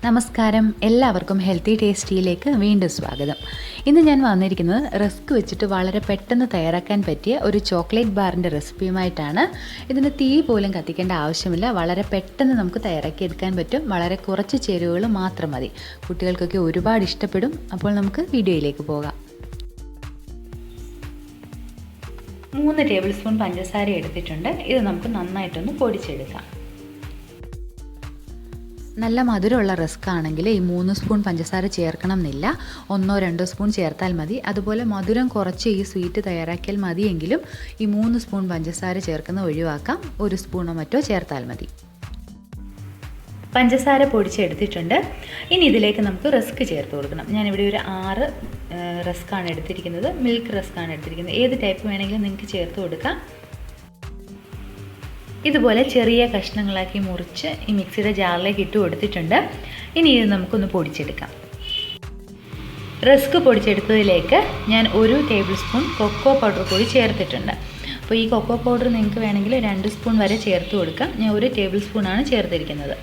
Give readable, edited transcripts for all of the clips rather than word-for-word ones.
നമസ്കാരം, എല്ലാവർക്കും ഹെൽത്തി ടേസ്റ്റിയിലേക്ക് വീണ്ടും സ്വാഗതം. ഇന്ന് ഞാൻ വന്നിരിക്കുന്നത് റസ്ക് വെച്ചിട്ട് വളരെ പെട്ടെന്ന് തയ്യാറാക്കാൻ പറ്റിയ ഒരു ചോക്ലേറ്റ് ബാറിൻ്റെ റെസിപ്പിയുമായിട്ടാണ്. ഇതിന് തീ പോലും കത്തിക്കേണ്ട ആവശ്യമില്ല. വളരെ പെട്ടെന്ന് നമുക്ക് തയ്യാറാക്കിയെടുക്കാൻ പറ്റും. വളരെ കുറച്ച് ചേരുവകൾ മാത്രം മതി. കുട്ടികൾക്കൊക്കെ ഒരുപാട് ഇഷ്ടപ്പെടും. അപ്പോൾ നമുക്ക് വീഡിയോയിലേക്ക് പോകാം. 3 ടേബിൾ സ്പൂൺ പഞ്ചസാര എടുത്തിട്ടുണ്ട്. ഇത് നമുക്ക് നന്നായിട്ടൊന്ന് പൊടിച്ചെടുക്കാം. നല്ല മധുരമുള്ള റസ്ക് ആണെങ്കിൽ ഈ 3 സ്പൂൺ പഞ്ചസാര ചേർക്കണം എന്നില്ല. 1-2 സ്പൂൺ ചേർത്താൽ മതി. അതുപോലെ മധുരം കുറച്ച് ഈ സ്വീറ്റ് തയ്യാറാക്കിയാൽ മതിയെങ്കിലും ഈ 3 സ്പൂൺ പഞ്ചസാര ചേർക്കുന്ന ഒഴിവാക്കാം. 1 സ്പൂണോ മറ്റോ ചേർത്താൽ മതി. പഞ്ചസാര പൊടിച്ചെടുത്തിട്ടുണ്ട്. ഇനി ഇതിലേക്ക് നമുക്ക് റസ്ക് ചേർത്ത് കൊടുക്കണം. ഞാനിവിടെ ഒരു 6 റസ്ക്കാണ് എടുത്തിരിക്കുന്നത്. മിൽക്ക് റസ്ക്കാണ് എടുത്തിരിക്കുന്നത്. ഏത് ടൈപ്പ് വേണമെങ്കിലും നിങ്ങൾക്ക് ചേർത്ത് കൊടുക്കാം. ഇതുപോലെ ചെറിയ കഷ്ണങ്ങളാക്കി മുറിച്ച് ഈ മിക്സിയുടെ ജാറിലേക്ക് ഇട്ട് കൊടുത്തിട്ടുണ്ട്. ഇനി ഇത് നമുക്കൊന്ന് പൊടിച്ചെടുക്കാം. റസ്ക് പൊടിച്ചെടുത്തതിലേക്ക് ഞാൻ 1 ടേബിൾ സ്പൂൺ കൊക്കോ പൗഡർ കൂടി ചേർത്തിട്ടുണ്ട്. അപ്പോൾ ഈ കൊക്കോ പൗഡർ നിങ്ങൾക്ക് വേണമെങ്കിൽ 2 സ്പൂൺ വരെ ചേർത്ത് കൊടുക്കാം. ഞാൻ 1 ടേബിൾ സ്പൂണാണ് ചേർത്തിരിക്കുന്നത്.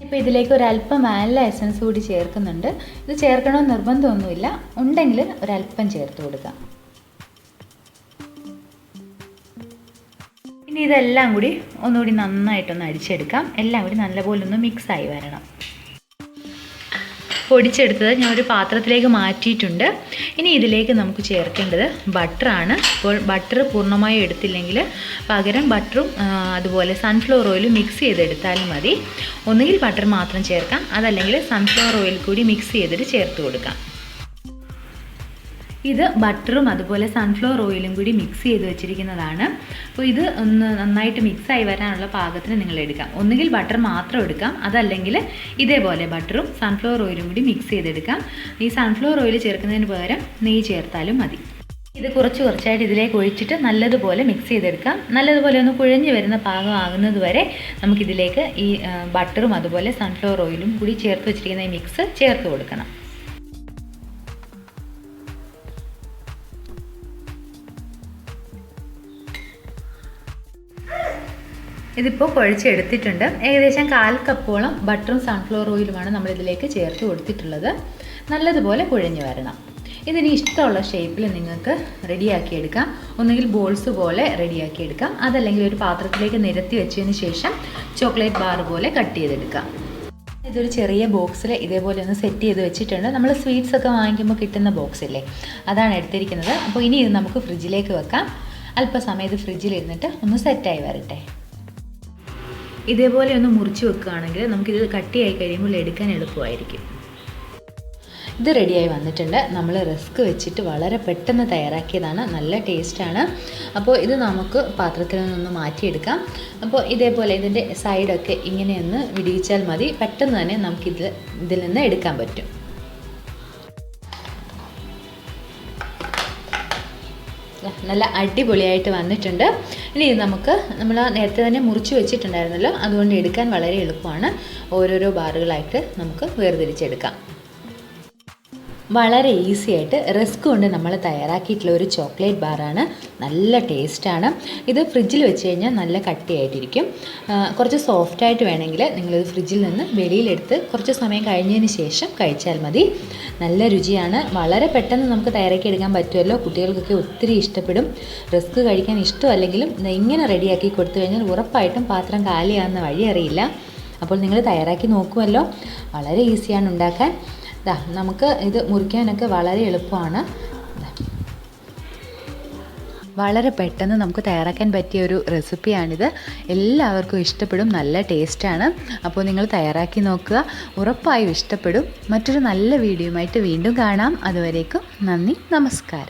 ഇപ്പോൾ ഇതിലേക്ക് ഒരല്പം വാനില എസൻസ് കൂടി ചേർക്കുന്നുണ്ട്. ഇത് ചേർക്കണമെന്ന് നിർബന്ധമൊന്നുമില്ല. ഉണ്ടെങ്കിൽ ഒരല്പം ചേർത്ത് കൊടുക്കാം. ഇനി ഇതെല്ലാം കൂടി ഒന്നുകൂടി നന്നായിട്ടൊന്ന് അടിച്ചെടുക്കാം. എല്ലാം കൂടി നല്ലപോലെ ഒന്ന് മിക്സായി വരണം. പൊടിച്ചെടുത്തത് ഞാൻ ഒരു പാത്രത്തിലേക്ക് മാറ്റിയിട്ടുണ്ട്. ഇനി ഇതിലേക്ക് നമുക്ക് ചേർക്കേണ്ടത് ബട്ടറാണ്. അപ്പോൾ ബട്ടർ പൂർണ്ണമായും എടുത്തില്ലെങ്കിൽ പകരം ബട്ടറും അതുപോലെ സൺഫ്ലവർ ഓയിലും മിക്സ് ചെയ്തെടുത്താലും മതി. ഒന്നുകിൽ ബട്ടർ മാത്രം ചേർക്കാം, അതല്ലെങ്കിൽ സൺഫ്ലവർ ഓയിൽ കൂടി മിക്സ് ചെയ്തിട്ട് ചേർത്ത് കൊടുക്കാം. ഇത് ബട്ടറും അതുപോലെ സൺഫ്ലവർ ഓയിലും കൂടി മിക്സ് ചെയ്ത് വെച്ചിരിക്കുന്നതാണ്. അപ്പോൾ ഇത് ഒന്ന് നന്നായിട്ട് മിക്സായി വരാനുള്ള പാകത്തിന് നിങ്ങൾ എടുക്കാം. ഒന്നുകിൽ ബട്ടർ മാത്രം എടുക്കാം, അതല്ലെങ്കിൽ ഇതേപോലെ ബട്ടറും സൺഫ്ലവർ ഓയിലും കൂടി മിക്സ് ചെയ്തെടുക്കാം. ഈ സൺഫ്ലവർ ഓയിൽ ചേർക്കുന്നതിന് പകരം നെയ്യ് ചേർത്താലും മതി. ഇത് കുറച്ചായിട്ട് ഇതിലേക്ക് ഒഴിച്ചിട്ട് നല്ലതുപോലെ മിക്സ് ചെയ്തെടുക്കാം. നല്ലതുപോലെ ഒന്ന് കുഴഞ്ഞു വരുന്ന പാകമാകുന്നത് വരെ നമുക്കിതിലേക്ക് ഈ ബട്ടറും അതുപോലെ സൺഫ്ലവർ ഓയിലും കൂടി ചേർത്ത് വെച്ചിരിക്കുന്ന ഈ മിക്സ് ചേർത്ത് കൊടുക്കണം. ഇതിപ്പോൾ കുഴച്ചെടുത്തിട്ടുണ്ട്. ഏകദേശം 1/4 കപ്പോളം ബട്ടറും സൺഫ്ലവർ ഓയിലുമാണ് നമ്മളിതിലേക്ക് ചേർത്ത് കൊടുത്തിട്ടുള്ളത്. നല്ലതുപോലെ കുഴഞ്ഞു വരണം. ഇതിന് ഇഷ്ടമുള്ള ഷേപ്പിൽ നിങ്ങൾക്ക് റെഡിയാക്കിയെടുക്കാം. ഒന്നുകിൽ ബോൾസ് പോലെ റെഡിയാക്കിയെടുക്കാം, അതല്ലെങ്കിൽ ഒരു പാത്രത്തിലേക്ക് നിരത്തി വെച്ചതിന് ശേഷം ചോക്ലേറ്റ് ബാർ പോലെ കട്ട് ചെയ്തെടുക്കാം. ഇതൊരു ചെറിയ ബോക്സിൽ ഇതേപോലെ ഒന്ന് സെറ്റ് ചെയ്ത് വെച്ചിട്ടുണ്ട്. നമ്മൾ സ്വീറ്റ്സ് ഒക്കെ വാങ്ങിക്കുമ്പോൾ കിട്ടുന്ന ബോക്സില്ലേ, അതാണ് എടുത്തിരിക്കുന്നത്. അപ്പോൾ ഇനി ഇത് നമുക്ക് ഫ്രിഡ്ജിലേക്ക് വെക്കാം. അല്പസമയം ഇത് ഫ്രിഡ്ജിലിരുന്നിട്ട് ഒന്ന് സെറ്റായി വരട്ടെ. ഇതേപോലെ ഒന്ന് മുറിച്ച് വെക്കുകയാണെങ്കിൽ നമുക്കിത് കട്ടിയായി കഴിയുമ്പോൾ എടുക്കാൻ എളുപ്പമായിരിക്കും. ഇത് റെഡിയായി വന്നിട്ടുണ്ട്. നമ്മൾ റസ്ക് വെച്ചിട്ട് വളരെ പെട്ടെന്ന് തയ്യാറാക്കിയതാണ്. നല്ല ടേസ്റ്റാണ്. അപ്പോൾ ഇത് നമുക്ക് പാത്രത്തിൽ നിന്ന് മാറ്റിയെടുക്കാം. അപ്പോൾ ഇതേപോലെ ഇതിൻ്റെ സൈഡൊക്കെ ഇങ്ങനെയൊന്ന് വിടിയിച്ചാൽ മതി. പെട്ടെന്ന് തന്നെ ഇതിൽ നിന്ന് എടുക്കാൻ പറ്റും. നല്ല അടിപൊളിയായിട്ട് വന്നിട്ടുണ്ട്. ഇനി നമുക്ക് നമ്മൾ നേരത്തെ തന്നെ മുറിച്ച് വെച്ചിട്ടുണ്ടായിരുന്നല്ലോ, അതുകൊണ്ട് എടുക്കാൻ വളരെ എളുപ്പമാണ്. ഓരോരോ ബാറുകളായിട്ട് നമുക്ക് വേർതിരിച്ചെടുക്കാം. വളരെ ഈസി ആയിട്ട് റസ്ക് കൊണ്ട് നമ്മൾ തയ്യാറാക്കിയിട്ടുള്ള ഒരു ചോക്ലേറ്റ് ബാറാണ്. നല്ല ടേസ്റ്റാണ്. ഇത് ഫ്രിഡ്ജിൽ വെച്ച് കഴിഞ്ഞാൽ നല്ല കട്ടിയായിട്ടിരിക്കും. കുറച്ച് സോഫ്റ്റായിട്ട് വേണമെങ്കിൽ നിങ്ങളിത് ഫ്രിഡ്ജിൽ നിന്ന് വെളിയിലെടുത്ത് കുറച്ച് സമയം കഴിഞ്ഞതിന് ശേഷം കഴിച്ചാൽ മതി. നല്ല രുചിയാണ്. വളരെ പെട്ടെന്ന് നമുക്ക് തയ്യാറാക്കിയെടുക്കാൻ പറ്റുമല്ലോ. കുട്ടികൾക്കൊക്കെ ഒത്തിരി ഇഷ്ടപ്പെടും. റസ്ക് കഴിക്കാൻ ഇഷ്ടമല്ലെങ്കിലും ഇങ്ങനെ റെഡിയാക്കി കൊടുത്തു കഴിഞ്ഞാൽ ഉറപ്പായിട്ടും പാത്രം കാലിയാകുന്ന വഴി അറിയില്ല. അപ്പോൾ നിങ്ങൾ തയ്യാറാക്കി നോക്കുമല്ലോ. വളരെ ഈസിയാണ് ഉണ്ടാക്കാൻ. നമുക്ക് ഇത് മുറിക്കാനൊക്കെ വളരെ എളുപ്പമാണ്. വളരെ പെട്ടെന്ന് നമുക്ക് തയ്യാറാക്കാൻ പറ്റിയ ഒരു റെസിപ്പിയാണിത്. എല്ലാവർക്കും ഇഷ്ടപ്പെടും. നല്ല ടേസ്റ്റാണ്. അപ്പോൾ നിങ്ങൾ തയ്യാറാക്കി നോക്കുക. ഉറപ്പായും ഇഷ്ടപ്പെടും. മറ്റൊരു നല്ല വീഡിയോയുമായിട്ട് വീണ്ടും കാണാം. അതുവരേക്കും നന്ദി, നമസ്കാരം.